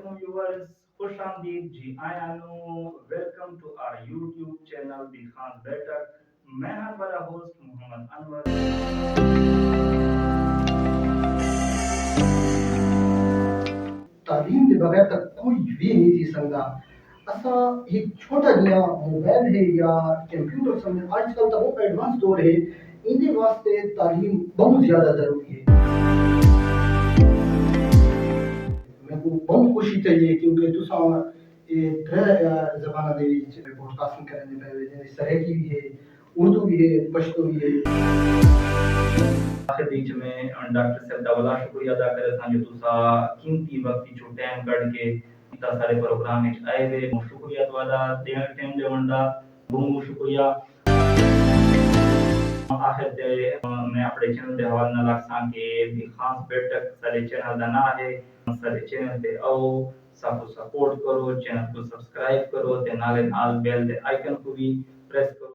alaikum viewers, خوش آمدید جی آیا نو welcome to our YouTube channel the Khan بیٹر. میں ہوں بڑا ہوسٹ محمد انور. تعلیم کے بغیر تک کوئی بھی نہیں تھی سکتا. اسا ایک چھوٹا جہا موبائل ہے یا کمپیوٹر سمجھ آج کل تو وہ ایڈوانس دور ہے ان واسطے تعلیم بہت زیادہ ضروری ہے. میں کو بہت خوشی چاہیے کیونکہ تساں یہ تر زبانہ دے وچ پوڈ کاسٹنگ کرنے پہ جیسے سرائکی بھی ہے, اردو بھی ہے, پشتو بھی ہے. آخر بیچ میں ڈاکٹر صاحب دا بڑا شکریہ ادا کرے تھا جو تسا قیمتی وقت چو ٹائم کڈ کے تا سارے پروگرام وچ آئے وے. شکریہ تواڈا ٹائم دیون دا بہت شکریہ. آخر تے میں اپنے چینل دے حوالے نال آکھاں کہ دی خاص بیٹک سارے چینل دا نام ہے. سارے چینل تے آؤ سب سپورٹ کرو, چینل کو سبسکرائب کرو تے نال بیل دے آئیکن کو بھی پریس کرو.